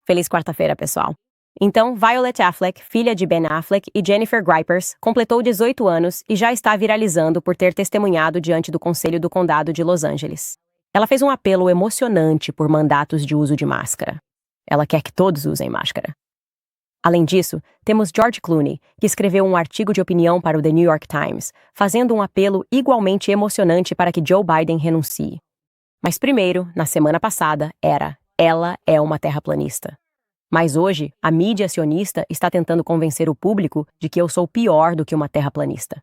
Feliz quarta-feira, pessoal. Então, Violet Affleck, filha de Ben Affleck e Jennifer Gripers, completou 18 anos e já está viralizando por ter testemunhado diante do Conselho do Condado de Los Angeles. Ela fez um apelo emocionante por mandatos de uso de máscara. Ela quer que todos usem máscara. Além disso, temos George Clooney, que escreveu um artigo de opinião para o The New York Times, fazendo um apelo igualmente emocionante para que Joe Biden renuncie. Mas primeiro, na semana passada, ela é uma terraplanista. Mas hoje, a mídia sionista está tentando convencer o público de que eu sou pior do que uma terraplanista.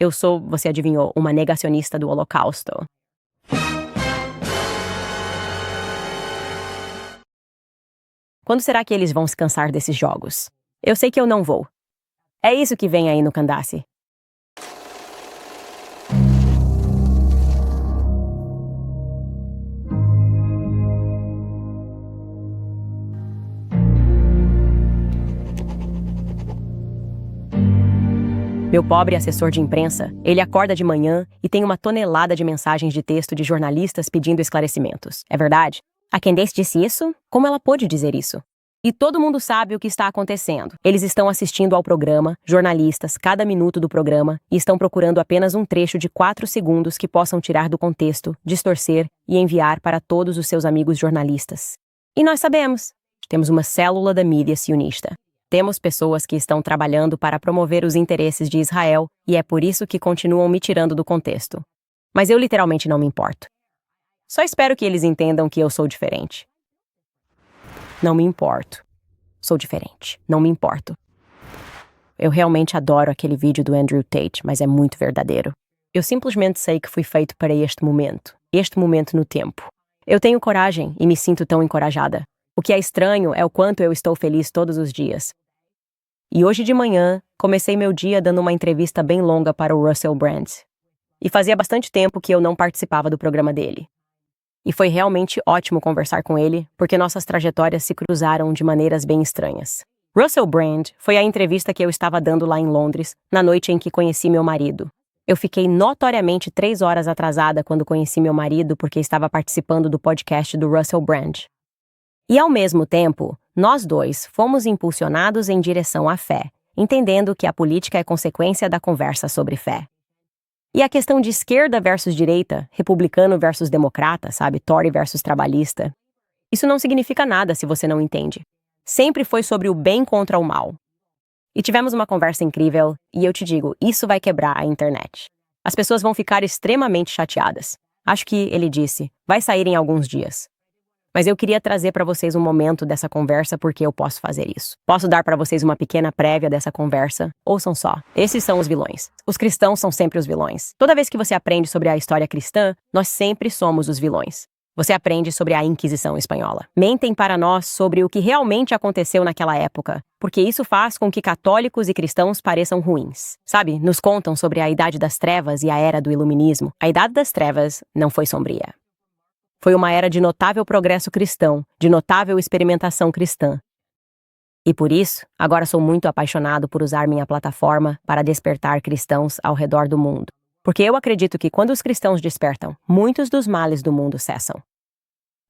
Eu sou, você adivinhou, uma negacionista do Holocausto. Quando será que eles vão se cansar desses jogos? Eu sei que eu não vou. É isso que vem aí no Candace. Meu pobre assessor de imprensa, ele acorda de manhã e tem uma tonelada de mensagens de texto de jornalistas pedindo esclarecimentos. É verdade? A Candace disse isso? Como ela pôde dizer isso? E todo mundo sabe o que está acontecendo. Eles estão assistindo ao programa, jornalistas, cada minuto do programa, e estão procurando apenas um trecho de 4 segundos que possam tirar do contexto, distorcer e enviar para todos os seus amigos jornalistas. E nós sabemos. Temos uma célula da mídia sionista. Temos pessoas que estão trabalhando para promover os interesses de Israel e é por isso que continuam me tirando do contexto. Mas eu literalmente não me importo. Só espero que eles entendam que eu sou diferente. Não me importo. Sou diferente. Não me importo. Eu realmente adoro aquele vídeo do Andrew Tate, mas é muito verdadeiro. Eu simplesmente sei que fui feito para este momento no tempo. Eu tenho coragem e me sinto tão encorajada. O que é estranho é o quanto eu estou feliz todos os dias. E hoje de manhã, comecei meu dia dando uma entrevista bem longa para o Russell Brand. E fazia bastante tempo que eu não participava do programa dele. E foi realmente ótimo conversar com ele, porque nossas trajetórias se cruzaram de maneiras bem estranhas. Russell Brand foi a entrevista que eu estava dando lá em Londres, na noite em que conheci meu marido. Eu fiquei notoriamente 3 horas atrasada quando conheci meu marido porque estava participando do podcast do Russell Brand. E ao mesmo tempo, nós dois fomos impulsionados em direção à fé, entendendo que a política é consequência da conversa sobre fé. E a questão de esquerda versus direita, republicano versus democrata, sabe, Tory versus trabalhista, isso não significa nada se você não entende. Sempre foi sobre o bem contra o mal. E tivemos uma conversa incrível, e eu te digo, isso vai quebrar a internet. As pessoas vão ficar extremamente chateadas. Acho que, ele disse, vai sair em alguns dias. Mas eu queria trazer para vocês um momento dessa conversa porque eu posso fazer isso. Posso dar para vocês uma pequena prévia dessa conversa? Ouçam só. Esses são os vilões. Os cristãos são sempre os vilões. Toda vez que você aprende sobre a história cristã, nós sempre somos os vilões. Você aprende sobre a Inquisição espanhola. Mentem para nós sobre o que realmente aconteceu naquela época, porque isso faz com que católicos e cristãos pareçam ruins. Sabe, nos contam sobre a Idade das Trevas e a Era do Iluminismo. A Idade das Trevas não foi sombria. Foi uma era de notável progresso cristão, de notável experimentação cristã. E por isso, agora sou muito apaixonado por usar minha plataforma para despertar cristãos ao redor do mundo. Porque eu acredito que quando os cristãos despertam, muitos dos males do mundo cessam.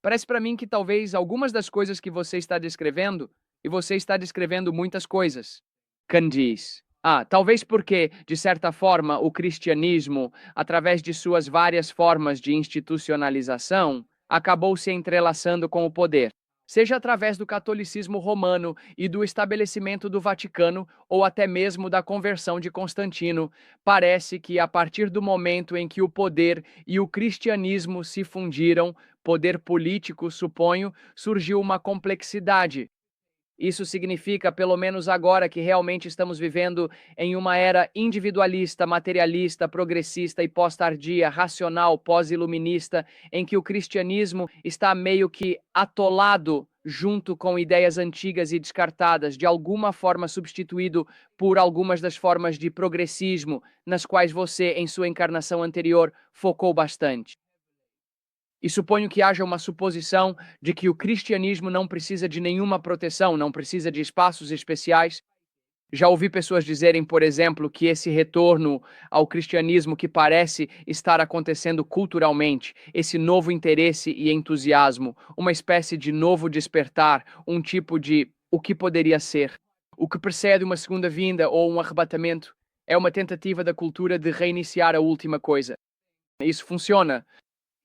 Parece para mim que talvez algumas das coisas que você está descrevendo, e você está descrevendo muitas coisas. Candice. Talvez porque, de certa forma, o cristianismo, através de suas várias formas de institucionalização, acabou se entrelaçando com o poder. Seja através do catolicismo romano e do estabelecimento do Vaticano, ou até mesmo da conversão de Constantino, parece que a partir do momento em que o poder e o cristianismo se fundiram, poder político, suponho, surgiu uma complexidade. Isso significa, pelo menos agora, que realmente estamos vivendo em uma era individualista, materialista, progressista e pós-tardia, racional, pós-iluminista, em que o cristianismo está meio que atolado junto com ideias antigas e descartadas, de alguma forma substituído por algumas das formas de progressismo nas quais você, em sua encarnação anterior, focou bastante. E suponho que haja uma suposição de que o cristianismo não precisa de nenhuma proteção, não precisa de espaços especiais. Já ouvi pessoas dizerem, por exemplo, que esse retorno ao cristianismo que parece estar acontecendo culturalmente, esse novo interesse e entusiasmo, uma espécie de novo despertar, um tipo de o que poderia ser. O que precede uma segunda vinda ou um arrebatamento é uma tentativa da cultura de reiniciar a última coisa. Isso funciona.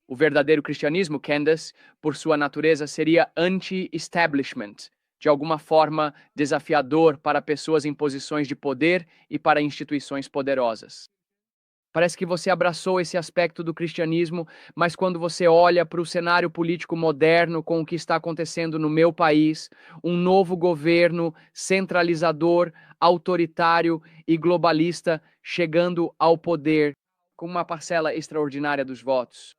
O verdadeiro cristianismo, Candace, por sua natureza, seria anti-establishment, de alguma forma desafiador para pessoas em posições de poder e para instituições poderosas. Parece que você abraçou esse aspecto do cristianismo, mas quando você olha para o cenário político moderno com o que está acontecendo no meu país, um novo governo centralizador, autoritário e globalista chegando ao poder com uma parcela extraordinária dos votos.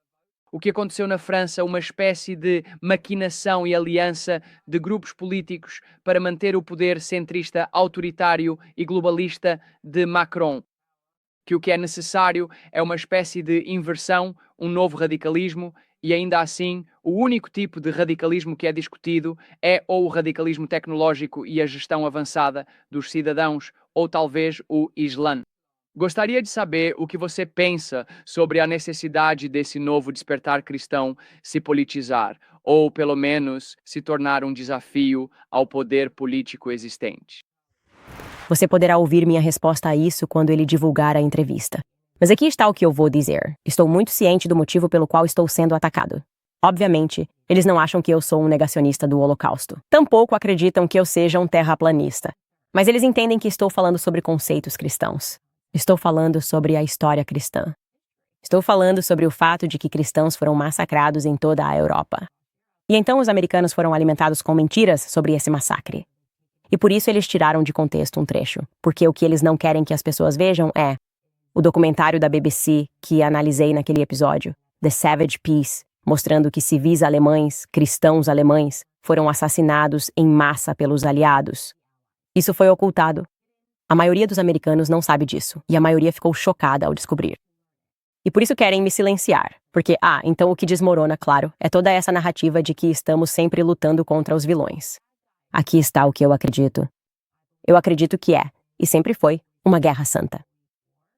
O que aconteceu na França, uma espécie de maquinação e aliança de grupos políticos para manter o poder centrista, autoritário e globalista de Macron. Que o que é necessário é uma espécie de inversão, um novo radicalismo, e ainda assim, o único tipo de radicalismo que é discutido é ou o radicalismo tecnológico e a gestão avançada dos cidadãos, ou talvez o Islã. Gostaria de saber o que você pensa sobre a necessidade desse novo despertar cristão se politizar, ou pelo menos se tornar um desafio ao poder político existente. Você poderá ouvir minha resposta a isso quando ele divulgar a entrevista. Mas aqui está o que eu vou dizer. Estou muito ciente do motivo pelo qual estou sendo atacado. Obviamente, eles não acham que eu sou um negacionista do Holocausto. Tampouco acreditam que eu seja um terraplanista. Mas eles entendem que estou falando sobre conceitos cristãos. Estou falando sobre a história cristã. Estou falando sobre o fato de que cristãos foram massacrados em toda a Europa. E então os americanos foram alimentados com mentiras sobre esse massacre. E por isso eles tiraram de contexto um trecho, porque o que eles não querem que as pessoas vejam é o documentário da BBC que analisei naquele episódio, The Savage Peace, mostrando que civis alemães, cristãos alemães, foram assassinados em massa pelos aliados. Isso foi ocultado. A maioria dos americanos não sabe disso, e a maioria ficou chocada ao descobrir. E por isso querem me silenciar, porque, então o que desmorona, claro, é toda essa narrativa de que estamos sempre lutando contra os vilões. Aqui está o que eu acredito. Eu acredito que é, e sempre foi, uma guerra santa.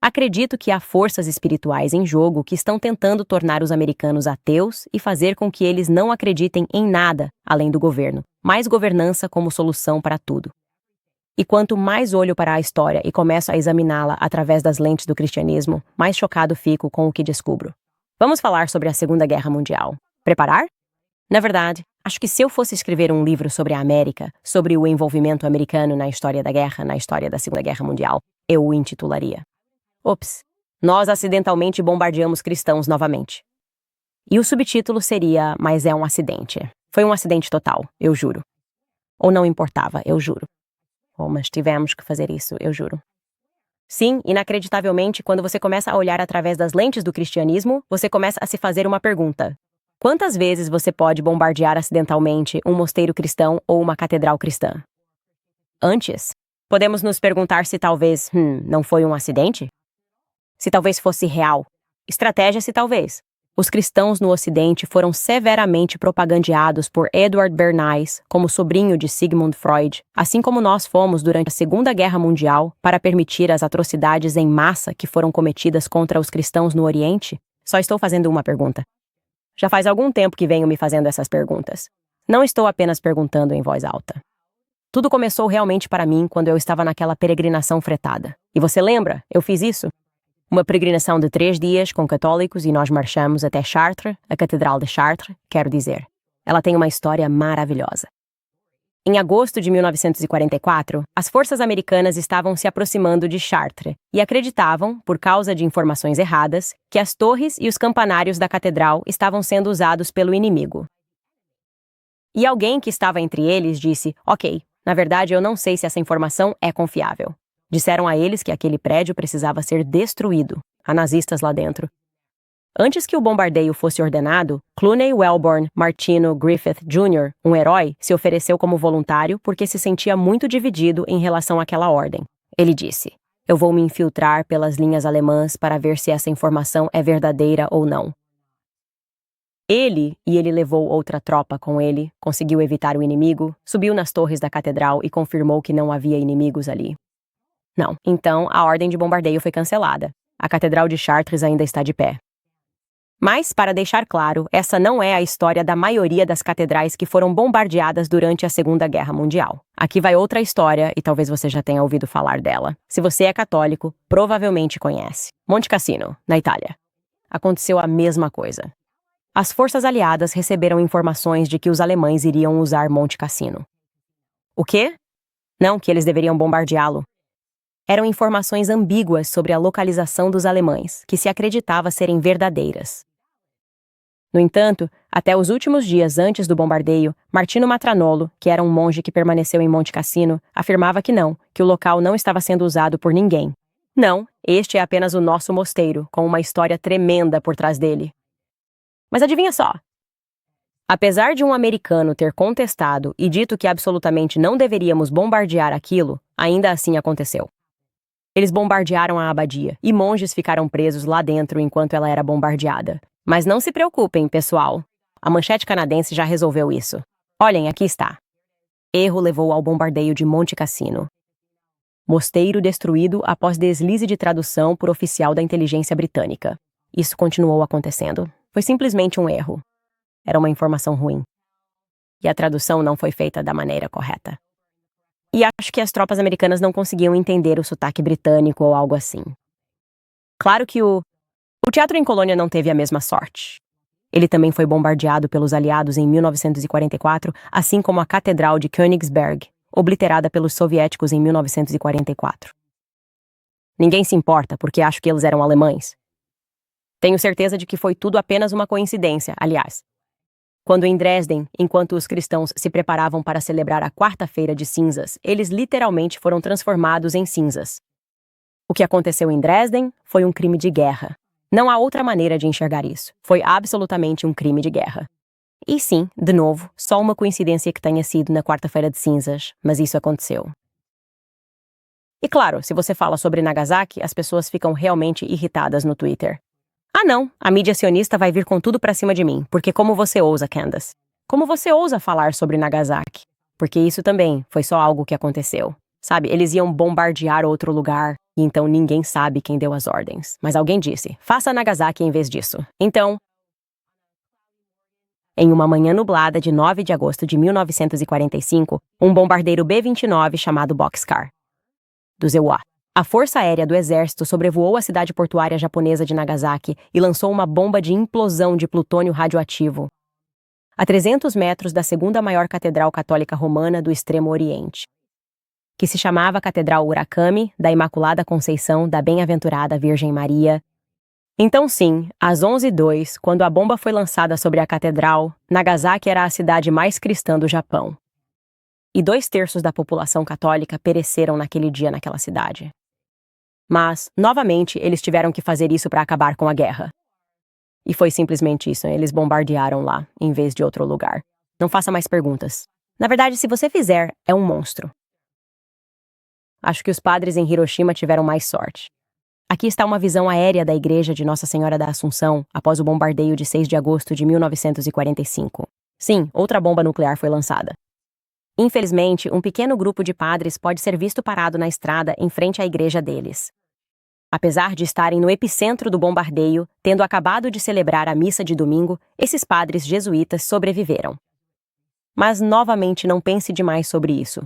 Acredito que há forças espirituais em jogo que estão tentando tornar os americanos ateus e fazer com que eles não acreditem em nada além do governo, mais governança como solução para tudo. E quanto mais olho para a história e começo a examiná-la através das lentes do cristianismo, mais chocado fico com o que descubro. Vamos falar sobre a Segunda Guerra Mundial. Preparar? Na verdade, acho que se eu fosse escrever um livro sobre a América, sobre o envolvimento americano na história da guerra, na história da Segunda Guerra Mundial, eu o intitularia: Ops, nós acidentalmente bombardeamos cristãos novamente. E o subtítulo seria: Mas é um acidente. Foi um acidente total, eu juro. Ou não importava, eu juro. Oh, mas tivemos que fazer isso, eu juro. Sim, inacreditavelmente, quando você começa a olhar através das lentes do cristianismo, você começa a se fazer uma pergunta. Quantas vezes você pode bombardear acidentalmente um mosteiro cristão ou uma catedral cristã? Antes, podemos nos perguntar se talvez, não foi um acidente? Se talvez fosse real. Estratégia se talvez. Os cristãos no Ocidente foram severamente propagandeados por Edward Bernays como sobrinho de Sigmund Freud, assim como nós fomos durante a Segunda Guerra Mundial para permitir as atrocidades em massa que foram cometidas contra os cristãos no Oriente. Só estou fazendo uma pergunta. Já faz algum tempo que venho me fazendo essas perguntas. Não estou apenas perguntando em voz alta. Tudo começou realmente para mim quando eu estava naquela peregrinação fretada. E você lembra? Eu fiz isso. Uma peregrinação de 3 dias com católicos e nós marchamos até Chartres, a Catedral de Chartres, quero dizer. Ela tem uma história maravilhosa. Em agosto de 1944, as forças americanas estavam se aproximando de Chartres e acreditavam, por causa de informações erradas, que as torres e os campanários da catedral estavam sendo usados pelo inimigo. E alguém que estava entre eles disse: Ok, na verdade eu não sei se essa informação é confiável. Disseram a eles que aquele prédio precisava ser destruído. Há nazistas lá dentro. Antes que o bombardeio fosse ordenado, Clooney Wellborn Martino Griffith Jr., um herói, se ofereceu como voluntário porque se sentia muito dividido em relação àquela ordem. Ele disse: Eu vou me infiltrar pelas linhas alemãs para ver se essa informação é verdadeira ou não. Ele levou outra tropa com ele, conseguiu evitar o inimigo, subiu nas torres da catedral e confirmou que não havia inimigos ali. Não. Então, a ordem de bombardeio foi cancelada. A Catedral de Chartres ainda está de pé. Mas, para deixar claro, essa não é a história da maioria das catedrais que foram bombardeadas durante a Segunda Guerra Mundial. Aqui vai outra história, e talvez você já tenha ouvido falar dela. Se você é católico, provavelmente conhece. Monte Cassino, na Itália. Aconteceu a mesma coisa. As forças aliadas receberam informações de que os alemães iriam usar Monte Cassino. O quê? Não, que eles deveriam bombardeá-lo. Eram informações ambíguas sobre a localização dos alemães, que se acreditava serem verdadeiras. No entanto, até os últimos dias antes do bombardeio, Martino Matranolo, que era um monge que permaneceu em Monte Cassino, afirmava que o local não estava sendo usado por ninguém. Não, este é apenas o nosso mosteiro, com uma história tremenda por trás dele. Mas adivinha só? Apesar de um americano ter contestado e dito que absolutamente não deveríamos bombardear aquilo, ainda assim aconteceu. Eles bombardearam a abadia, e monges ficaram presos lá dentro enquanto ela era bombardeada. Mas não se preocupem, pessoal. A manchete canadense já resolveu isso. Olhem, aqui está. Erro levou ao bombardeio de Monte Cassino. Mosteiro destruído após deslize de tradução por oficial da inteligência britânica. Isso continuou acontecendo. Foi simplesmente um erro. Era uma informação ruim. E a tradução não foi feita da maneira correta. E acho que as tropas americanas não conseguiam entender o sotaque britânico ou algo assim. Claro que o teatro em Colônia não teve a mesma sorte. Ele também foi bombardeado pelos aliados em 1944, assim como a Catedral de Königsberg, obliterada pelos soviéticos em 1944. Ninguém se importa porque acho que eles eram alemães. Tenho certeza de que foi tudo apenas uma coincidência, aliás. Quando em Dresden, enquanto os cristãos se preparavam para celebrar a Quarta-feira de Cinzas, eles literalmente foram transformados em cinzas. O que aconteceu em Dresden foi um crime de guerra. Não há outra maneira de enxergar isso. Foi absolutamente um crime de guerra. E sim, de novo, só uma coincidência que tenha sido na Quarta-feira de Cinzas, mas isso aconteceu. E claro, se você fala sobre Nagasaki, as pessoas ficam realmente irritadas no Twitter. Ah não, a mídia sionista vai vir com tudo pra cima de mim, porque como você ousa, Candace? Como você ousa falar sobre Nagasaki? Porque isso também foi só algo que aconteceu. Sabe, eles iam bombardear outro lugar, e então ninguém sabe quem deu as ordens. Mas alguém disse, faça Nagasaki em vez disso. Então, em uma manhã nublada de 9 de agosto de 1945, um bombardeiro B-29 chamado Boxcar, do ZEUA, a Força Aérea do Exército sobrevoou a cidade portuária japonesa de Nagasaki e lançou uma bomba de implosão de plutônio radioativo a 300 metros da segunda maior catedral católica romana do Extremo Oriente, que se chamava Catedral Urakami da Imaculada Conceição da Bem-aventurada Virgem Maria. Então sim, às 11h02, quando a bomba foi lançada sobre a catedral, Nagasaki era a cidade mais cristã do Japão. E 2/3 da população católica pereceram naquele dia naquela cidade. Mas, novamente, eles tiveram que fazer isso para acabar com a guerra. E foi simplesmente isso, eles bombardearam lá, em vez de outro lugar. Não faça mais perguntas. Na verdade, se você fizer, é um monstro. Acho que os padres em Hiroshima tiveram mais sorte. Aqui está uma visão aérea da igreja de Nossa Senhora da Assunção após o bombardeio de 6 de agosto de 1945. Sim, outra bomba nuclear foi lançada. Infelizmente, um pequeno grupo de padres pode ser visto parado na estrada em frente à igreja deles. Apesar de estarem no epicentro do bombardeio, tendo acabado de celebrar a missa de domingo, esses padres jesuítas sobreviveram. Mas, novamente, não pense demais sobre isso.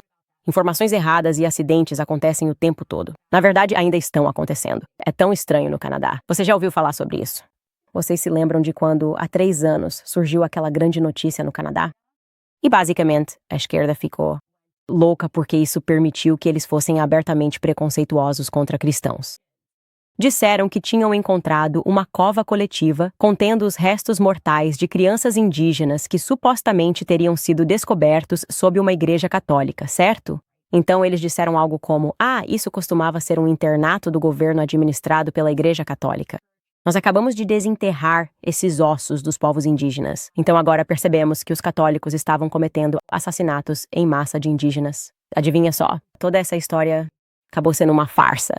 Informações erradas e acidentes acontecem o tempo todo. Na verdade, ainda estão acontecendo. É tão estranho no Canadá. Você já ouviu falar sobre isso? Vocês se lembram de quando, há 3 anos, surgiu aquela grande notícia no Canadá? E, basicamente, a esquerda ficou louca porque isso permitiu que eles fossem abertamente preconceituosos contra cristãos. Disseram que tinham encontrado uma cova coletiva contendo os restos mortais de crianças indígenas que supostamente teriam sido descobertos sob uma igreja católica, certo? Então eles disseram algo como, isso costumava ser um internato do governo administrado pela igreja católica. Nós acabamos de desenterrar esses ossos dos povos indígenas. Então agora percebemos que os católicos estavam cometendo assassinatos em massa de indígenas. Adivinha só, toda essa história acabou sendo uma farsa.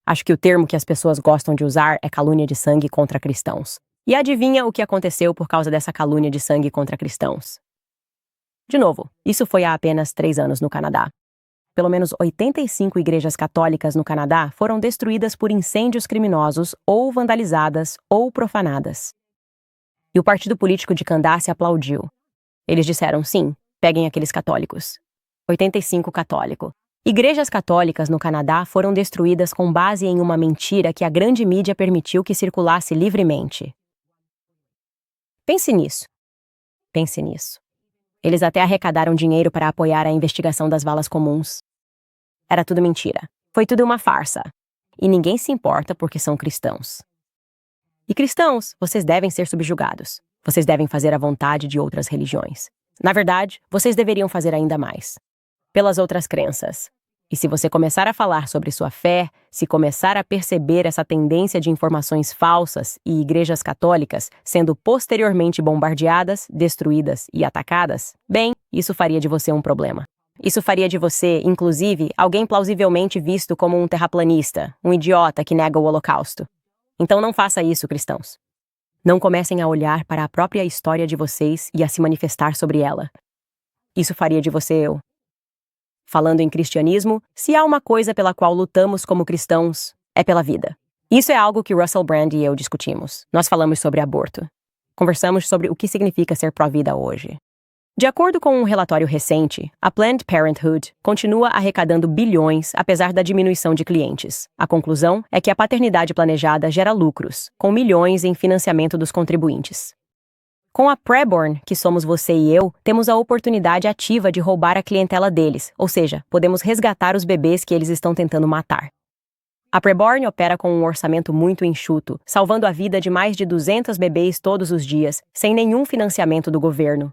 Acho que o termo que as pessoas gostam de usar é calúnia de sangue contra cristãos. E adivinha o que aconteceu por causa dessa calúnia de sangue contra cristãos? De novo, isso foi há apenas 3 anos no Canadá. pelo menos 85 igrejas católicas no Canadá foram destruídas por incêndios criminosos ou vandalizadas ou profanadas. E o partido político de Candace aplaudiu. Eles disseram, sim, peguem aqueles católicos. 85 católico. Igrejas católicas no Canadá foram destruídas com base em uma mentira que a grande mídia permitiu que circulasse livremente. Pense nisso. Pense nisso. Eles até arrecadaram dinheiro para apoiar a investigação das valas comuns. Era tudo mentira. Foi tudo uma farsa. E ninguém se importa porque são cristãos. E cristãos, vocês devem ser subjugados. Vocês devem fazer a vontade de outras religiões. Na verdade, vocês deveriam fazer ainda mais. Pelas outras crenças. E se você começar a falar sobre sua fé, se começar a perceber essa tendência de informações falsas e igrejas católicas sendo posteriormente bombardeadas, destruídas e atacadas, bem, isso faria de você um problema. Isso faria de você, inclusive, alguém plausivelmente visto como um terraplanista, um idiota que nega o Holocausto. Então não faça isso, cristãos. Não comecem a olhar para a própria história de vocês e a se manifestar sobre ela. Isso faria de você eu. Falando em cristianismo, se há uma coisa pela qual lutamos como cristãos, é pela vida. Isso é algo que Russell Brand e eu discutimos. Nós falamos sobre aborto. Conversamos sobre o que significa ser pró-vida hoje. De acordo com um relatório recente, a Planned Parenthood continua arrecadando bilhões apesar da diminuição de clientes. A conclusão é que a paternidade planejada gera lucros, com milhões em financiamento dos contribuintes. Com a Preborn, que somos você e eu, temos a oportunidade ativa de roubar a clientela deles, ou seja, podemos resgatar os bebês que eles estão tentando matar. A Preborn opera com um orçamento muito enxuto, salvando a vida de mais de 200 bebês todos os dias, sem nenhum financiamento do governo.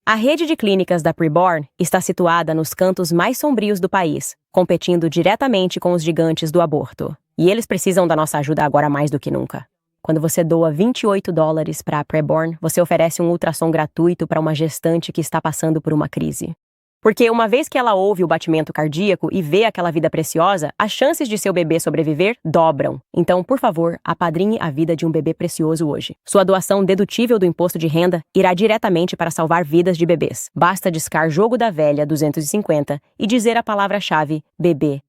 A rede de clínicas da Preborn está situada nos cantos mais sombrios do país, competindo diretamente com os gigantes do aborto. E eles precisam da nossa ajuda agora mais do que nunca. Quando você doa $28 para a Preborn, você oferece um ultrassom gratuito para uma gestante que está passando por uma crise. Porque uma vez que ela ouve o batimento cardíaco e vê aquela vida preciosa, as chances de seu bebê sobreviver dobram. Então, por favor, apadrinhe a vida de um bebê precioso hoje. Sua doação dedutível do imposto de renda irá diretamente para salvar vidas de bebês. Basta discar Jogo da Velha 250 e dizer a palavra-chave bebê.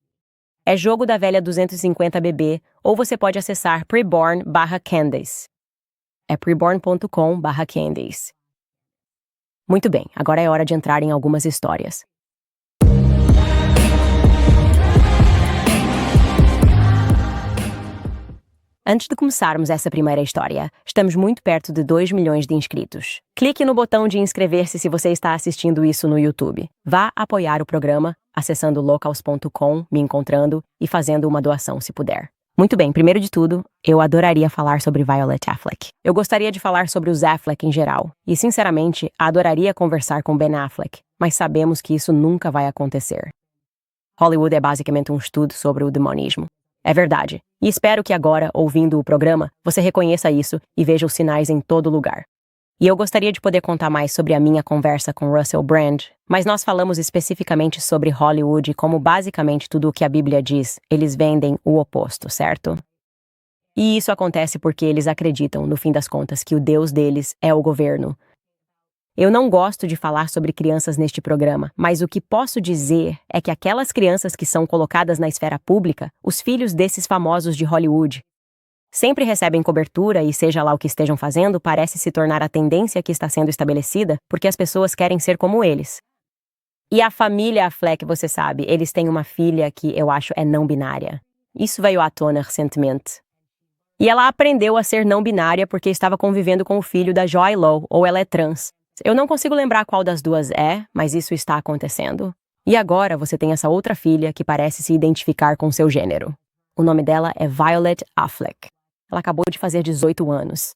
É Jogo da Velha 250 bebê, ou você pode acessar preborn/Candace. É preborn.com/Candace. Muito bem, agora é hora de entrar em algumas histórias. Antes de começarmos essa primeira história, estamos muito perto de 2 milhões de inscritos. Clique no botão de inscrever-se se você está assistindo isso no YouTube. Vá apoiar o programa acessando locals.com, me encontrando e fazendo uma doação se puder. Muito bem, primeiro de tudo, eu adoraria falar sobre Violet Affleck. Eu gostaria de falar sobre os Affleck em geral. E, sinceramente, adoraria conversar com Ben Affleck, mas sabemos que isso nunca vai acontecer. Hollywood é basicamente um estudo sobre o demonismo. É verdade. E espero que agora, ouvindo o programa, você reconheça isso e veja os sinais em todo lugar. E eu gostaria de poder contar mais sobre a minha conversa com Russell Brand, mas nós falamos especificamente sobre Hollywood e como basicamente tudo o que a Bíblia diz, eles vendem o oposto, certo? E isso acontece porque eles acreditam, no fim das contas, que o Deus deles é o governo. Eu não gosto de falar sobre crianças neste programa, mas o que posso dizer é que aquelas crianças que são colocadas na esfera pública, os filhos desses famosos de Hollywood, sempre recebem cobertura e seja lá o que estejam fazendo, parece se tornar a tendência que está sendo estabelecida porque as pessoas querem ser como eles. E a família Affleck, você sabe, eles têm uma filha que eu acho é não binária. Isso veio à tona recentemente. E ela aprendeu a ser não binária porque estava convivendo com o filho da Joy Low, ou ela é trans. Eu não consigo lembrar qual das duas é, mas isso está acontecendo. E agora você tem essa outra filha que parece se identificar com seu gênero. O nome dela é Violet Affleck. Ela acabou de fazer 18 anos.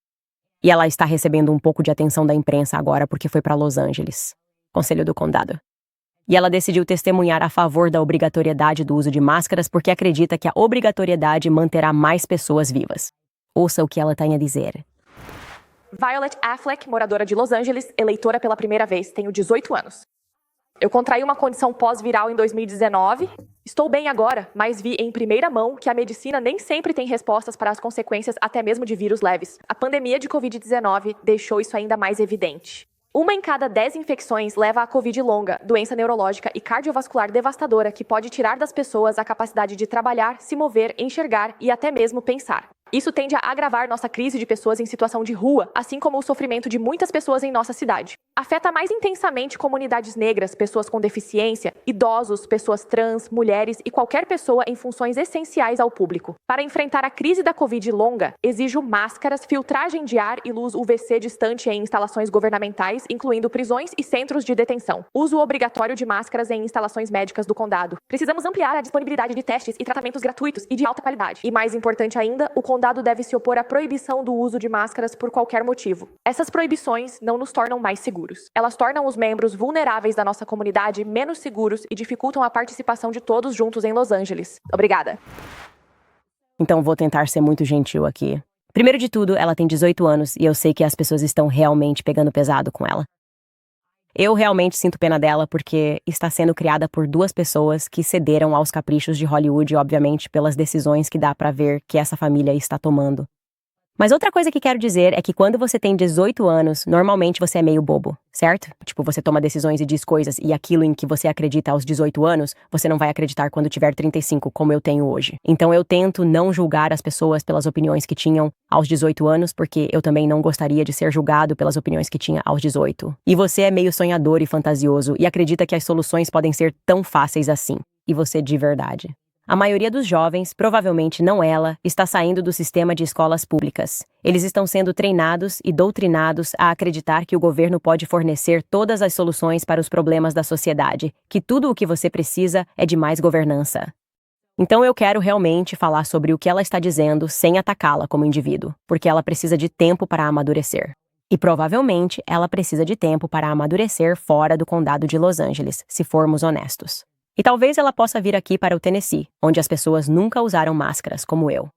E ela está recebendo um pouco de atenção da imprensa agora porque foi para Los Angeles, Conselho do Condado. E ela decidiu testemunhar a favor da obrigatoriedade do uso de máscaras porque acredita que a obrigatoriedade manterá mais pessoas vivas. Ouça o que ela tem a dizer. Violet Affleck, moradora de Los Angeles, eleitora pela primeira vez, tenho 18 anos. Eu contraí uma condição pós-viral em 2019. Estou bem agora, mas vi em primeira mão que a medicina nem sempre tem respostas para as consequências até mesmo de vírus leves. A pandemia de Covid-19 deixou isso ainda mais evidente. 1 em cada 10 infecções leva à Covid longa, doença neurológica e cardiovascular devastadora que pode tirar das pessoas a capacidade de trabalhar, se mover, enxergar e até mesmo pensar. Isso tende a agravar nossa crise de pessoas em situação de rua, assim como o sofrimento de muitas pessoas em nossa cidade. Afeta mais intensamente comunidades negras, pessoas com deficiência, idosos, pessoas trans, mulheres e qualquer pessoa em funções essenciais ao público. Para enfrentar a crise da Covid longa, exijo máscaras, filtragem de ar e luz UVC distante em instalações governamentais, incluindo prisões e centros de detenção. Uso obrigatório de máscaras em instalações médicas do condado. Precisamos ampliar a disponibilidade de testes e tratamentos gratuitos e de alta qualidade. E mais importante ainda, o condado deve se opor à proibição do uso de máscaras por qualquer motivo. Essas proibições não nos tornam mais seguros. Elas tornam os membros vulneráveis da nossa comunidade menos seguros e dificultam a participação de todos juntos em Los Angeles. Obrigada. Então vou tentar ser muito gentil aqui. Primeiro de tudo, ela tem 18 anos e eu sei que as pessoas estão realmente pegando pesado com ela. Eu realmente sinto pena dela porque está sendo criada por 2 pessoas que cederam aos caprichos de Hollywood, obviamente, pelas decisões que dá pra ver que essa família está tomando. Mas outra coisa que quero dizer é que quando você tem 18 anos, normalmente você é meio bobo, certo? Tipo, você toma decisões e diz coisas e aquilo em que você acredita aos 18 anos, você não vai acreditar quando tiver 35, como eu tenho hoje. Então eu tento não julgar as pessoas pelas opiniões que tinham aos 18 anos, porque eu também não gostaria de ser julgado pelas opiniões que tinha aos 18. E você é meio sonhador e fantasioso e acredita que as soluções podem ser tão fáceis assim. E você de verdade. A maioria dos jovens, provavelmente não ela, está saindo do sistema de escolas públicas. Eles estão sendo treinados e doutrinados a acreditar que o governo pode fornecer todas as soluções para os problemas da sociedade, que tudo o que você precisa é de mais governança. Então eu quero realmente falar sobre o que ela está dizendo sem atacá-la como indivíduo, porque ela precisa de tempo para amadurecer. E provavelmente ela precisa de tempo para amadurecer fora do condado de Los Angeles, se formos honestos. E talvez ela possa vir aqui para o Tennessee, onde as pessoas nunca usaram máscaras, como eu.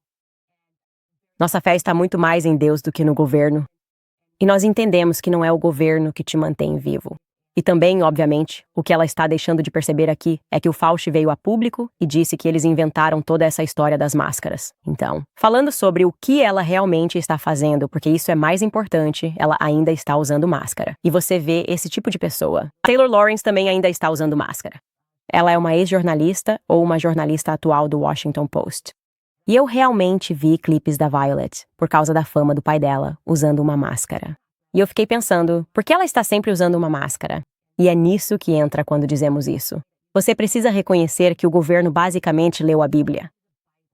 Nossa fé está muito mais em Deus do que no governo. E nós entendemos que não é o governo que te mantém vivo. E também, obviamente, o que ela está deixando de perceber aqui é que o Fauci veio a público e disse que eles inventaram toda essa história das máscaras. Então, falando sobre o que ela realmente está fazendo, porque isso é mais importante, ela ainda está usando máscara. E você vê esse tipo de pessoa. Taylor Lawrence também ainda está usando máscara. Ela é uma ex-jornalista ou uma jornalista atual do Washington Post. E eu realmente vi clipes da Violet, por causa da fama do pai dela, usando uma máscara. E eu fiquei pensando, por que ela está sempre usando uma máscara? E é nisso que entra quando dizemos isso. Você precisa reconhecer que o governo basicamente leu a Bíblia.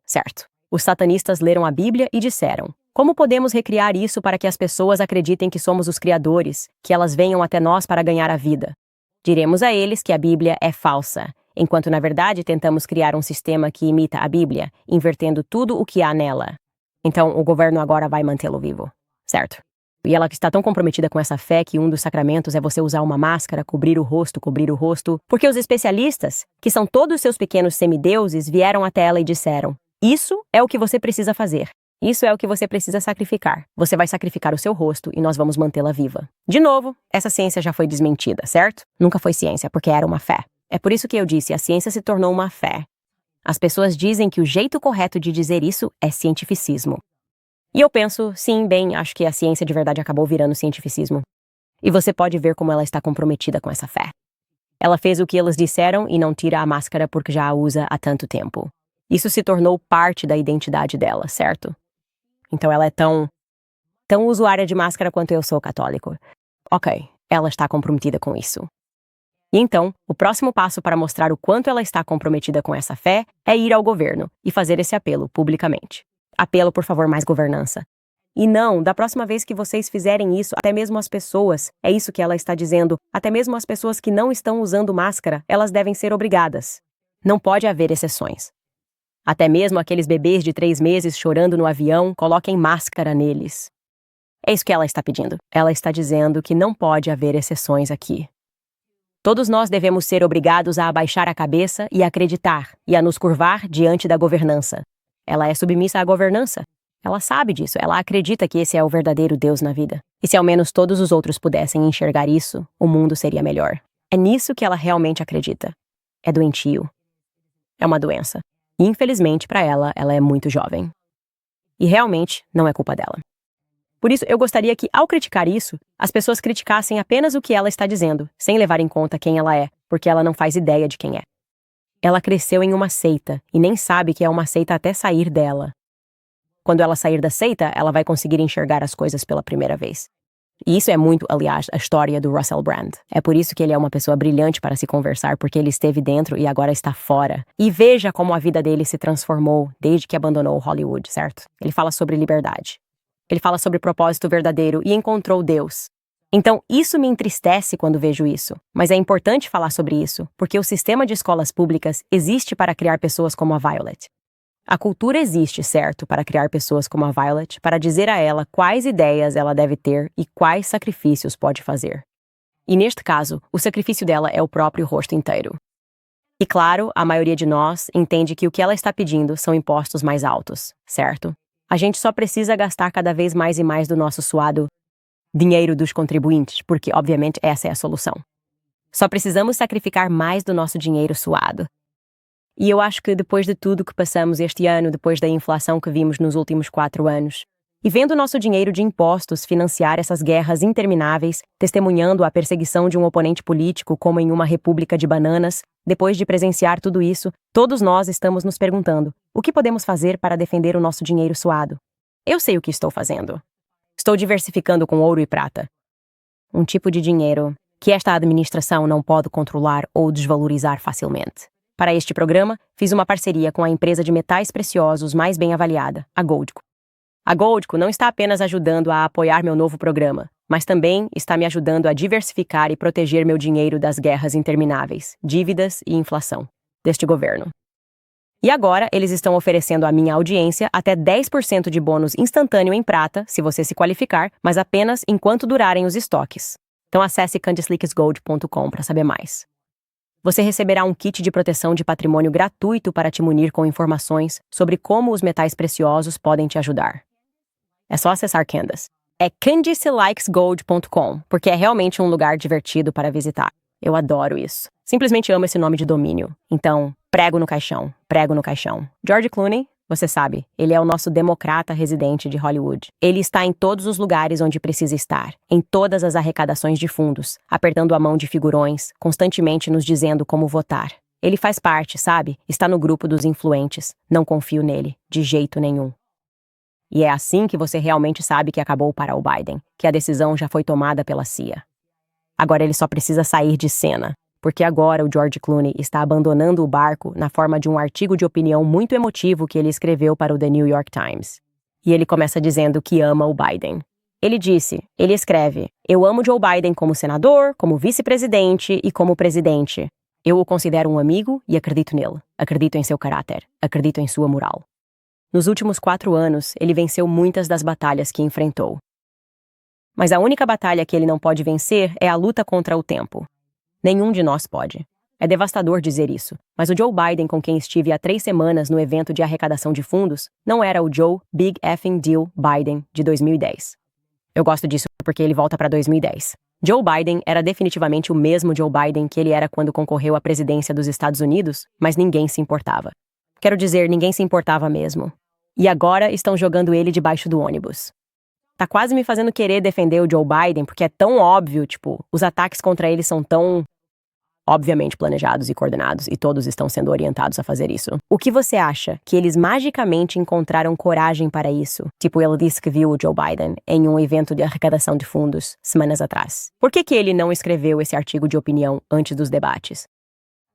Certo. Os satanistas leram a Bíblia e disseram: como podemos recriar isso para que as pessoas acreditem que somos os criadores, que elas venham até nós para ganhar a vida? Diremos a eles que a Bíblia é falsa, enquanto na verdade tentamos criar um sistema que imita a Bíblia, invertendo tudo o que há nela. Então, o governo agora vai mantê-lo vivo, certo? E ela está tão comprometida com essa fé que um dos sacramentos é você usar uma máscara, cobrir o rosto, porque os especialistas, que são todos seus pequenos semideuses, vieram até ela e disseram: isso é o que você precisa fazer. Isso é o que você precisa sacrificar. Você vai sacrificar o seu rosto e nós vamos mantê-la viva. De novo, essa ciência já foi desmentida, certo? Nunca foi ciência, porque era uma fé. É por isso que eu disse, a ciência se tornou uma fé. As pessoas dizem que o jeito correto de dizer isso é cientificismo. E eu penso, sim, bem, acho que a ciência de verdade acabou virando cientificismo. E você pode ver como ela está comprometida com essa fé. Ela fez o que eles disseram e não tira a máscara porque já a usa há tanto tempo. Isso se tornou parte da identidade dela, certo? Então ela é tão usuária de máscara quanto eu sou católico. Ok, ela está comprometida com isso. E então, o próximo passo para mostrar o quanto ela está comprometida com essa fé é ir ao governo e fazer esse apelo publicamente. Apelo, por favor, mais governança. E não, da próxima vez que vocês fizerem isso, até mesmo as pessoas, é isso que ela está dizendo, até mesmo as pessoas que não estão usando máscara, elas devem ser obrigadas. Não pode haver exceções. Até mesmo aqueles bebês de 3 meses chorando no avião, coloquem máscara neles. É isso que ela está pedindo. Ela está dizendo que não pode haver exceções aqui. Todos nós devemos ser obrigados a abaixar a cabeça e acreditar, e a nos curvar diante da governança. Ela é submissa à governança. Ela sabe disso, ela acredita que esse é o verdadeiro Deus na vida. E se ao menos todos os outros pudessem enxergar isso, o mundo seria melhor. É nisso que ela realmente acredita. É doentio. É uma doença. E infelizmente, para ela, ela é muito jovem. E realmente, não é culpa dela. Por isso, eu gostaria que, ao criticar isso, as pessoas criticassem apenas o que ela está dizendo, sem levar em conta quem ela é, porque ela não faz ideia de quem é. Ela cresceu em uma seita e nem sabe que é uma seita até sair dela. Quando ela sair da seita, ela vai conseguir enxergar as coisas pela primeira vez. E isso é muito, aliás, a história do Russell Brand. É por isso que ele é uma pessoa brilhante para se conversar, porque ele esteve dentro e agora está fora. E veja como a vida dele se transformou desde que abandonou Hollywood, certo? Ele fala sobre liberdade. Ele fala sobre propósito verdadeiro e encontrou Deus. Então, isso me entristece quando vejo isso. Mas é importante falar sobre isso, porque o sistema de escolas públicas existe para criar pessoas como a Violet. A cultura existe, certo, para criar pessoas como a Violet, para dizer a ela quais ideias ela deve ter e quais sacrifícios pode fazer. E neste caso, o sacrifício dela é o próprio rosto inteiro. E claro, a maioria de nós entende que o que ela está pedindo são impostos mais altos, certo? A gente só precisa gastar cada vez mais e mais do nosso suado dinheiro dos contribuintes, porque obviamente essa é a solução. Só precisamos sacrificar mais do nosso dinheiro suado. E eu acho que depois de tudo que passamos este ano, depois da inflação que vimos nos últimos 4 anos, e vendo nosso dinheiro de impostos financiar essas guerras intermináveis, testemunhando a perseguição de um oponente político como em uma república de bananas, depois de presenciar tudo isso, todos nós estamos nos perguntando: o que podemos fazer para defender o nosso dinheiro suado? Eu sei o que estou fazendo. Estou diversificando com ouro e prata. Um tipo de dinheiro que esta administração não pode controlar ou desvalorizar facilmente. Para este programa, fiz uma parceria com a empresa de metais preciosos mais bem avaliada, a Goldco. A Goldco não está apenas ajudando a apoiar meu novo programa, mas também está me ajudando a diversificar e proteger meu dinheiro das guerras intermináveis, dívidas e inflação deste governo. E agora, eles estão oferecendo à minha audiência até 10% de bônus instantâneo em prata, se você se qualificar, mas apenas enquanto durarem os estoques. Então acesse candiceleaksgold.com para saber mais. Você receberá um kit de proteção de patrimônio gratuito para te munir com informações sobre como os metais preciosos podem te ajudar. É só acessar Candace. É candiceleaksgold.com, porque é realmente um lugar divertido para visitar. Eu adoro isso. Simplesmente amo esse nome de domínio. Então, prego no caixão, prego no caixão. George Clooney, você sabe, ele é o nosso democrata residente de Hollywood. Ele está em todos os lugares onde precisa estar, em todas as arrecadações de fundos, apertando a mão de figurões, constantemente nos dizendo como votar. Ele faz parte, sabe? Está no grupo dos influentes. Não confio nele, de jeito nenhum. E é assim que você realmente sabe que acabou para o Biden, que a decisão já foi tomada pela CIA. Agora ele só precisa sair de cena, porque agora o George Clooney está abandonando o barco na forma de um artigo de opinião muito emotivo que ele escreveu para o The New York Times. E ele começa dizendo que ama o Biden. Ele escreve: "Eu amo Joe Biden como senador, como vice-presidente e como presidente. Eu o considero um amigo e acredito nele. Acredito em seu caráter. Acredito em sua moral." Nos últimos 4 anos, ele venceu muitas das batalhas que enfrentou. Mas a única batalha que ele não pode vencer é a luta contra o tempo. Nenhum de nós pode. É devastador dizer isso, mas o Joe Biden com quem estive há 3 semanas no evento de arrecadação de fundos não era o Joe Big Effing Deal Biden de 2010. Eu gosto disso porque ele volta para 2010. Joe Biden era definitivamente o mesmo Joe Biden que ele era quando concorreu à presidência dos Estados Unidos, mas ninguém se importava. Quero dizer, ninguém se importava mesmo. E agora estão jogando ele debaixo do ônibus. Tá quase me fazendo querer defender o Joe Biden, porque é tão óbvio, os ataques contra ele são tão obviamente planejados e coordenados, e todos estão sendo orientados a fazer isso. O que você acha? Que eles magicamente encontraram coragem para isso? Ele disse que viu o Joe Biden em um evento de arrecadação de fundos semanas atrás. Por que ele não escreveu esse artigo de opinião antes dos debates?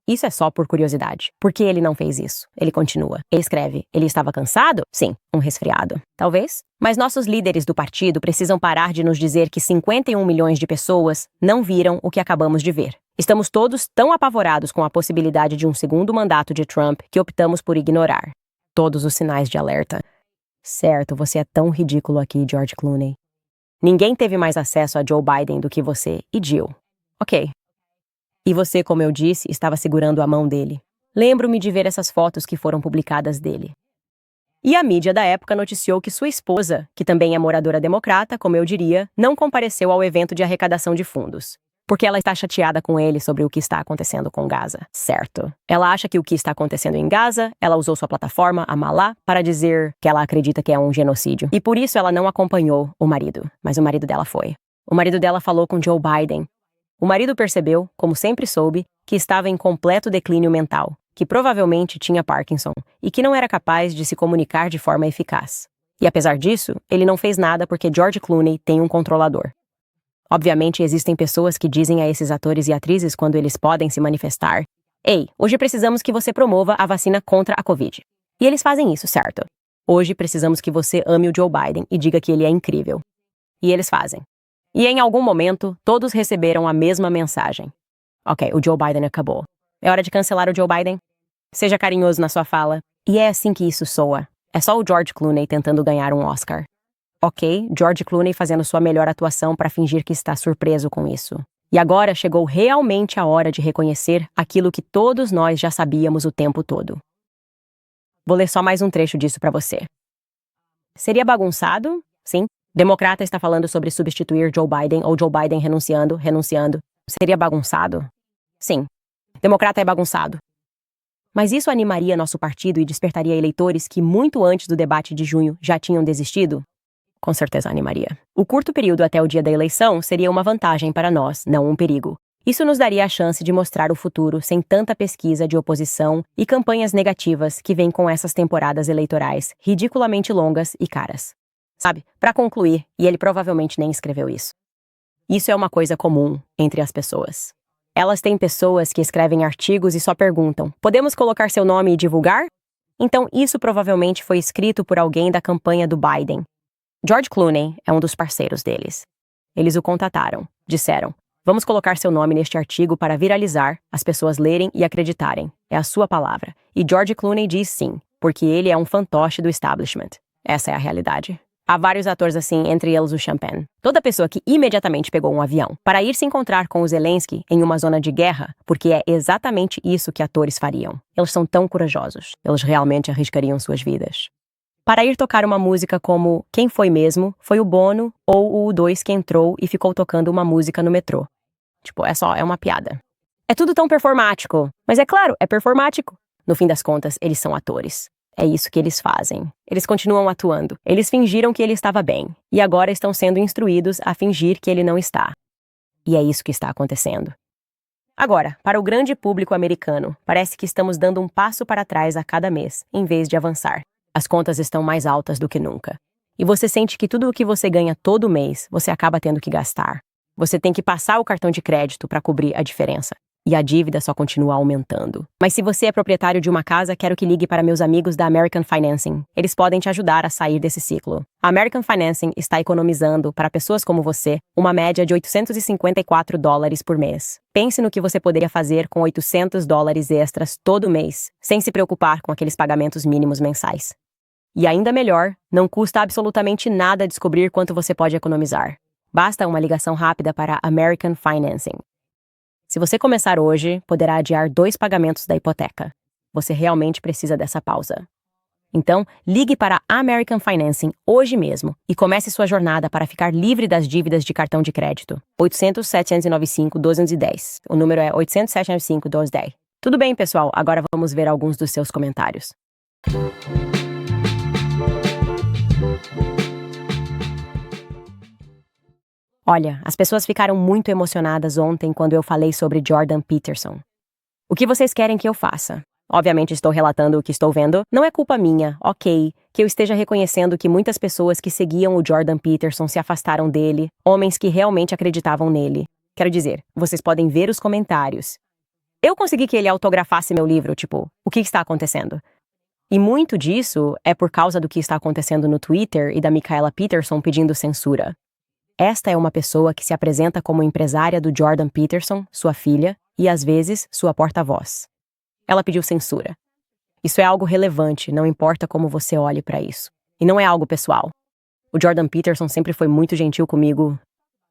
Isso é só por curiosidade. Por que ele não fez isso? Ele continua. Ele escreve: ele estava cansado? Sim, um resfriado. Talvez. Mas nossos líderes do partido precisam parar de nos dizer que 51 milhões de pessoas não viram o que acabamos de ver. Estamos todos tão apavorados com a possibilidade de um segundo mandato de Trump que optamos por ignorar todos os sinais de alerta. Certo, você é tão ridículo aqui, George Clooney. Ninguém teve mais acesso a Joe Biden do que você e Jill. Ok. E você, como eu disse, estava segurando a mão dele. Lembro-me de ver essas fotos que foram publicadas dele. E a mídia da época noticiou que sua esposa, que também é moradora democrata, como eu diria, não compareceu ao evento de arrecadação de fundos. Porque ela está chateada com ele sobre o que está acontecendo com Gaza, certo? Ela acha que o que está acontecendo em Gaza, ela usou sua plataforma, a Malá, para dizer que ela acredita que é um genocídio. E por isso ela não acompanhou o marido, mas o marido dela foi. O marido dela falou com Joe Biden. O marido percebeu, como sempre soube, que estava em completo declínio mental, que provavelmente tinha Parkinson e que não era capaz de se comunicar de forma eficaz. E apesar disso, ele não fez nada porque George Clooney tem um controlador. Obviamente, existem pessoas que dizem a esses atores e atrizes quando eles podem se manifestar: "Ei, hoje precisamos que você promova a vacina contra a Covid." E eles fazem isso, certo? "Hoje precisamos que você ame o Joe Biden e diga que ele é incrível." E eles fazem. E em algum momento, todos receberam a mesma mensagem. Ok, o Joe Biden acabou. É hora de cancelar o Joe Biden? Seja carinhoso na sua fala. E é assim que isso soa. É só o George Clooney tentando ganhar um Oscar. Ok, George Clooney fazendo sua melhor atuação para fingir que está surpreso com isso. E agora chegou realmente a hora de reconhecer aquilo que todos nós já sabíamos o tempo todo. Vou ler só mais um trecho disso para você. Seria bagunçado? Sim. Democrata está falando sobre substituir Joe Biden ou Joe Biden renunciando. Seria bagunçado? Sim. Democrata é bagunçado. Mas isso animaria nosso partido e despertaria eleitores que, muito antes do debate de junho, já tinham desistido? Com certeza animaria. O curto período até o dia da eleição seria uma vantagem para nós, não um perigo. Isso nos daria a chance de mostrar o futuro sem tanta pesquisa de oposição e campanhas negativas que vêm com essas temporadas eleitorais ridiculamente longas e caras. Sabe, para concluir, e ele provavelmente nem escreveu isso. Isso é uma coisa comum entre as pessoas. Elas têm pessoas que escrevem artigos e só perguntam: "Podemos colocar seu nome e divulgar?" Então isso provavelmente foi escrito por alguém da campanha do Biden. George Clooney é um dos parceiros deles. Eles o contataram, disseram: "Vamos colocar seu nome neste artigo para viralizar, as pessoas lerem e acreditarem. É a sua palavra." E George Clooney diz sim, porque ele é um fantoche do establishment. Essa é a realidade. Há vários atores assim, entre eles o Champagne. Toda pessoa que imediatamente pegou um avião para ir se encontrar com o Zelensky em uma zona de guerra, porque é exatamente isso que atores fariam. Eles são tão corajosos. Eles realmente arriscariam suas vidas. Para ir tocar uma música como Quem Foi Mesmo, foi o Bono ou o U2 que entrou e ficou tocando uma música no metrô. Tipo, é uma piada. É tudo tão performático. Mas é claro, é performático. No fim das contas, eles são atores. É isso que eles fazem. Eles continuam atuando. Eles fingiram que ele estava bem. E agora estão sendo instruídos a fingir que ele não está. E é isso que está acontecendo. Agora, para o grande público americano, parece que estamos dando um passo para trás a cada mês, em vez de avançar. As contas estão mais altas do que nunca. E você sente que tudo o que você ganha todo mês, você acaba tendo que gastar. Você tem que passar o cartão de crédito para cobrir a diferença. E a dívida só continua aumentando. Mas se você é proprietário de uma casa, quero que ligue para meus amigos da American Financing. Eles podem te ajudar a sair desse ciclo. A American Financing está economizando, para pessoas como você, uma média de $854 por mês. Pense no que você poderia fazer com $800 extras todo mês, sem se preocupar com aqueles pagamentos mínimos mensais. E ainda melhor, não custa absolutamente nada descobrir quanto você pode economizar. Basta uma ligação rápida para American Financing. Se você começar hoje, poderá adiar 2 pagamentos da hipoteca. Você realmente precisa dessa pausa. Então, ligue para American Financing hoje mesmo e comece sua jornada para ficar livre das dívidas de cartão de crédito. 800-795-1210. O número é 800-795-1210. Tudo bem, pessoal? Agora vamos ver alguns dos seus comentários. Olha, as pessoas ficaram muito emocionadas ontem quando eu falei sobre Jordan Peterson. O que vocês querem que eu faça? Obviamente estou relatando o que estou vendo. Não é culpa minha, ok, que eu esteja reconhecendo que muitas pessoas que seguiam o Jordan Peterson se afastaram dele, homens que realmente acreditavam nele. Quero dizer, vocês podem ver os comentários. Eu consegui que ele autografasse meu livro, tipo, o que está acontecendo? E muito disso é por causa do que está acontecendo no Twitter e da Mikhaila Peterson pedindo censura. Esta é uma pessoa que se apresenta como empresária do Jordan Peterson, sua filha, e às vezes sua porta-voz. Ela pediu censura. Isso é algo relevante, não importa como você olhe para isso. E não é algo pessoal. O Jordan Peterson sempre foi muito gentil comigo.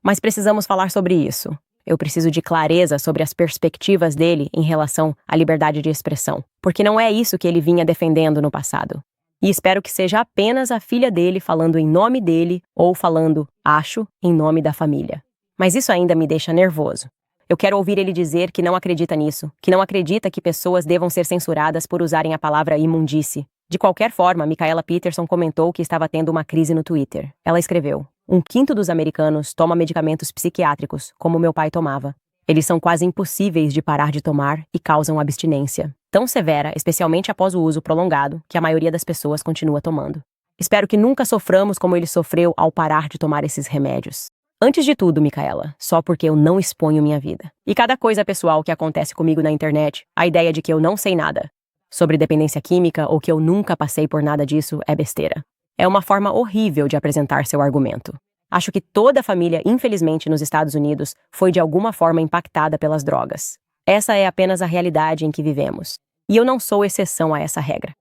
Mas precisamos falar sobre isso. Eu preciso de clareza sobre as perspectivas dele em relação à liberdade de expressão. Porque não é isso que ele vinha defendendo no passado. E espero que seja apenas a filha dele falando em nome dele ou falando, acho, em nome da família. Mas isso ainda me deixa nervoso. Eu quero ouvir ele dizer que não acredita nisso, que não acredita que pessoas devam ser censuradas por usarem a palavra imundície. De qualquer forma, Mikhaila Peterson comentou que estava tendo uma crise no Twitter. Ela escreveu: 1/5 dos americanos toma medicamentos psiquiátricos, como meu pai tomava. Eles são quase impossíveis de parar de tomar e causam abstinência tão severa, especialmente após o uso prolongado, que a maioria das pessoas continua tomando. Espero que nunca soframos como ele sofreu ao parar de tomar esses remédios. Antes de tudo, Mikhaila, só porque eu não exponho minha vida. E cada coisa pessoal que acontece comigo na internet, a ideia de que eu não sei nada sobre dependência química ou que eu nunca passei por nada disso é besteira. É uma forma horrível de apresentar seu argumento. Acho que toda a família, infelizmente, nos Estados Unidos, foi de alguma forma impactada pelas drogas. Essa é apenas a realidade em que vivemos. E eu não sou exceção a essa regra.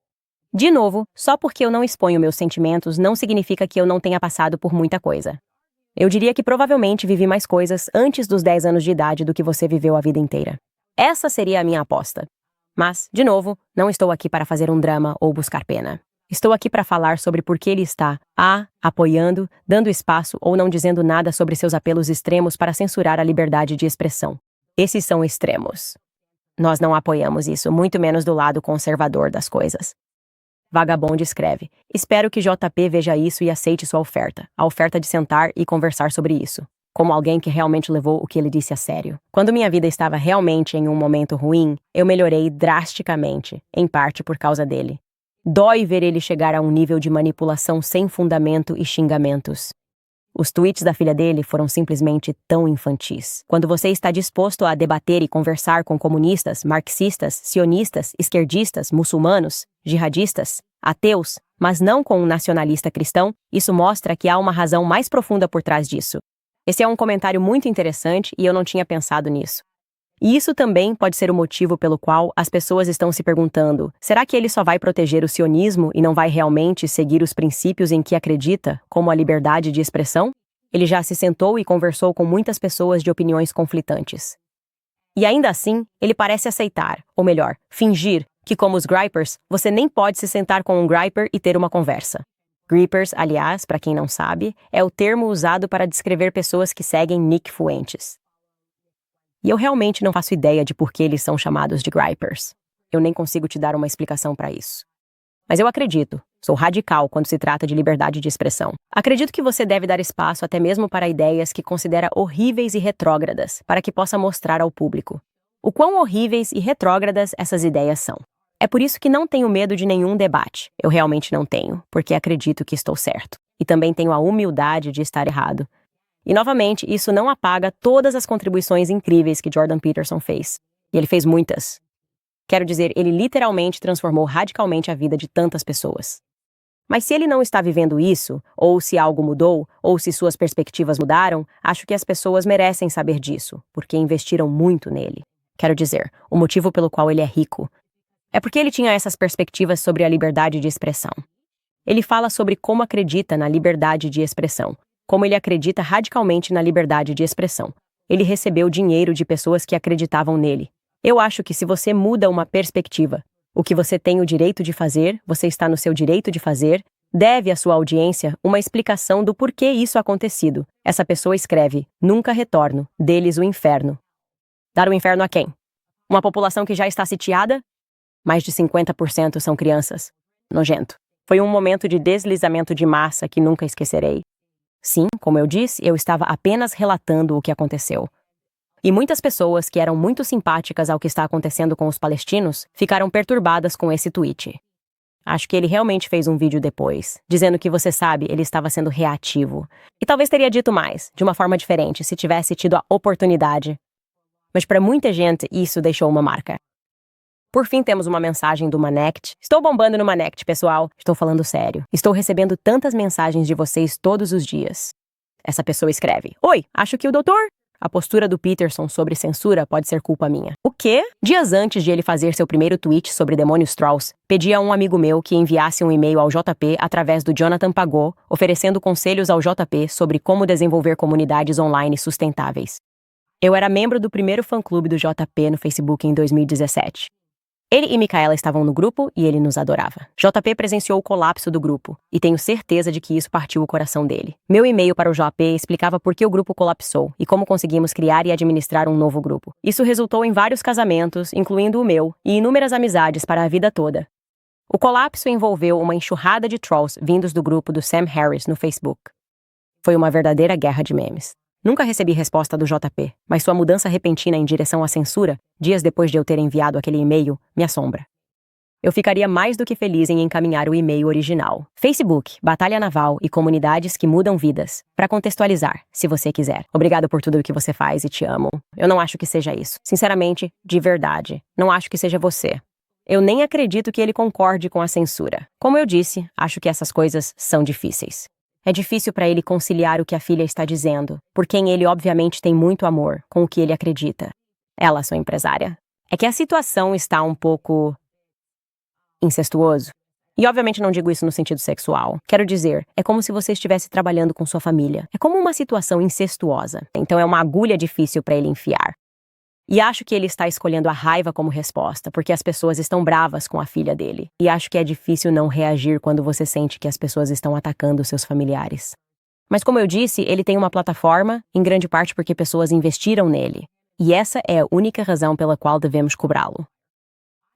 De novo, só porque eu não exponho meus sentimentos não significa que eu não tenha passado por muita coisa. Eu diria que provavelmente vivi mais coisas antes dos 10 anos de idade do que você viveu a vida inteira. Essa seria a minha aposta. Mas, de novo, não estou aqui para fazer um drama ou buscar pena. Estou aqui para falar sobre por que ele está apoiando, dando espaço ou não dizendo nada sobre seus apelos extremos para censurar a liberdade de expressão. Esses são extremos. Nós não apoiamos isso, muito menos do lado conservador das coisas. Vagabond escreve: espero que JP veja isso e aceite sua oferta, a oferta de sentar e conversar sobre isso, como alguém que realmente levou o que ele disse a sério. Quando minha vida estava realmente em um momento ruim, eu melhorei drasticamente, em parte por causa dele. Dói ver ele chegar a um nível de manipulação sem fundamento e xingamentos. Os tweets da filha dele foram simplesmente tão infantis. Quando você está disposto a debater e conversar com comunistas, marxistas, sionistas, esquerdistas, muçulmanos, jihadistas, ateus, mas não com um nacionalista cristão, isso mostra que há uma razão mais profunda por trás disso. Esse é um comentário muito interessante e eu não tinha pensado nisso. E isso também pode ser o motivo pelo qual as pessoas estão se perguntando: será que ele só vai proteger o sionismo e não vai realmente seguir os princípios em que acredita, como a liberdade de expressão? Ele já se sentou e conversou com muitas pessoas de opiniões conflitantes. E ainda assim, ele parece aceitar, ou melhor, fingir, que como os Gripers, você nem pode se sentar com um Griper e ter uma conversa. Grippers, aliás, para quem não sabe, é o termo usado para descrever pessoas que seguem Nick Fuentes. E eu realmente não faço ideia de por que eles são chamados de Gripers. Eu nem consigo te dar uma explicação para isso. Mas eu acredito, sou radical quando se trata de liberdade de expressão. Acredito que você deve dar espaço até mesmo para ideias que considera horríveis e retrógradas, para que possa mostrar ao público o quão horríveis e retrógradas essas ideias são. É por isso que não tenho medo de nenhum debate. Eu realmente não tenho, porque acredito que estou certo. E também tenho a humildade de estar errado. E, novamente, isso não apaga todas as contribuições incríveis que Jordan Peterson fez. E ele fez muitas. Quero dizer, ele literalmente transformou radicalmente a vida de tantas pessoas. Mas se ele não está vivendo isso, ou se algo mudou, ou se suas perspectivas mudaram, acho que as pessoas merecem saber disso, porque investiram muito nele. Quero dizer, o motivo pelo qual ele é rico é porque ele tinha essas perspectivas sobre a liberdade de expressão. Ele fala sobre como acredita na liberdade de expressão, como ele acredita radicalmente na liberdade de expressão. Ele recebeu dinheiro de pessoas que acreditavam nele. Eu acho que se você muda uma perspectiva, o que você tem o direito de fazer, você está no seu direito de fazer, deve à sua audiência uma explicação do porquê isso acontecido. Essa pessoa escreve: nunca retorno, deles o inferno. Dar o inferno a quem? Uma população que já está sitiada? Mais de 50% são crianças. Nojento. Foi um momento de deslizamento de massa que nunca esquecerei. Sim, como eu disse, eu estava apenas relatando o que aconteceu. E muitas pessoas que eram muito simpáticas ao que está acontecendo com os palestinos ficaram perturbadas com esse tweet. Acho que ele realmente fez um vídeo depois, dizendo que, você sabe, ele estava sendo reativo. E talvez teria dito mais, de uma forma diferente, se tivesse tido a oportunidade. Mas para muita gente, isso deixou uma marca. Por fim, temos uma mensagem do Manect. Estou bombando no Manect, pessoal. Estou falando sério. Estou recebendo tantas mensagens de vocês todos os dias. Essa pessoa escreve: oi, acho que o doutor... A postura do Peterson sobre censura pode ser culpa minha. O quê? Dias antes de ele fazer seu primeiro tweet sobre demônios trolls, pedi a um amigo meu que enviasse um e-mail ao JP através do Jonathan Pagô, oferecendo conselhos ao JP sobre como desenvolver comunidades online sustentáveis. Eu era membro do primeiro fã-clube do JP no Facebook em 2017. Ele e Micaela estavam no grupo e ele nos adorava. JP presenciou o colapso do grupo e tenho certeza de que isso partiu o coração dele. Meu e-mail para o JP explicava por que o grupo colapsou e como conseguimos criar e administrar um novo grupo. Isso resultou em vários casamentos, incluindo o meu, e inúmeras amizades para a vida toda. O colapso envolveu uma enxurrada de trolls vindos do grupo do Sam Harris no Facebook. Foi uma verdadeira guerra de memes. Nunca recebi resposta do JP, mas sua mudança repentina em direção à censura, dias depois de eu ter enviado aquele e-mail, me assombra. Eu ficaria mais do que feliz em encaminhar o e-mail original. Facebook, Batalha Naval e Comunidades que Mudam Vidas. Para contextualizar, se você quiser. Obrigado por tudo o que você faz e te amo. Eu não acho que seja isso. Sinceramente, de verdade, não acho que seja você. Eu nem acredito que ele concorde com a censura. Como eu disse, acho que essas coisas são difíceis. É difícil para ele conciliar o que a filha está dizendo, por quem ele obviamente tem muito amor, com o que ele acredita. Ela, sua empresária. É que a situação está um pouco incestuoso. E obviamente não digo isso no sentido sexual. Quero dizer, é como se você estivesse trabalhando com sua família. É como uma situação incestuosa. Então é uma agulha difícil para ele enfiar. E acho que ele está escolhendo a raiva como resposta, porque as pessoas estão bravas com a filha dele. E acho que é difícil não reagir quando você sente que as pessoas estão atacando seus familiares. Mas como eu disse, ele tem uma plataforma, em grande parte porque pessoas investiram nele. E essa é a única razão pela qual devemos cobrá-lo.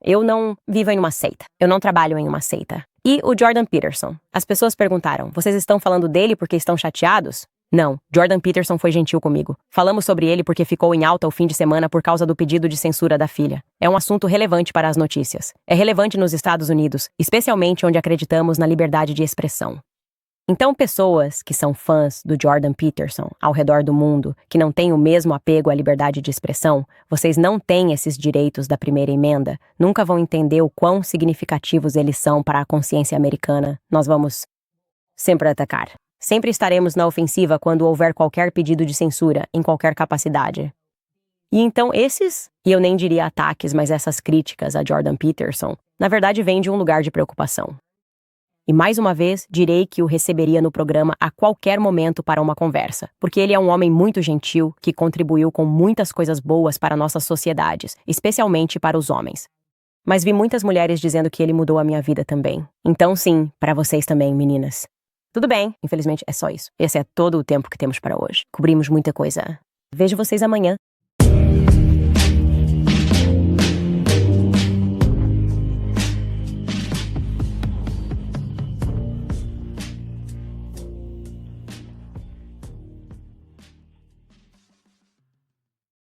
Eu não vivo em uma seita. Eu não trabalho em uma seita. E o Jordan Peterson. As pessoas perguntaram, vocês estão falando dele porque estão chateados? Não, Jordan Peterson foi gentil comigo. Falamos sobre ele porque ficou em alta o fim de semana por causa do pedido de censura da filha. É um assunto relevante para as notícias. É relevante nos Estados Unidos, especialmente onde acreditamos na liberdade de expressão. Então, pessoas que são fãs do Jordan Peterson ao redor do mundo, que não têm o mesmo apego à liberdade de expressão, vocês não têm esses direitos da primeira emenda, nunca vão entender o quão significativos eles são para a consciência americana. Nós vamos sempre atacar. Sempre estaremos na ofensiva quando houver qualquer pedido de censura, em qualquer capacidade. E então esses, e eu nem diria ataques, mas essas críticas a Jordan Peterson, na verdade vêm de um lugar de preocupação. E mais uma vez, direi que o receberia no programa a qualquer momento para uma conversa, porque ele é um homem muito gentil, que contribuiu com muitas coisas boas para nossas sociedades, especialmente para os homens. Mas vi muitas mulheres dizendo que ele mudou a minha vida também. Então sim, para vocês também, meninas. Tudo bem, infelizmente é só isso. Esse é todo o tempo que temos para hoje. Cobrimos muita coisa. Vejo vocês amanhã.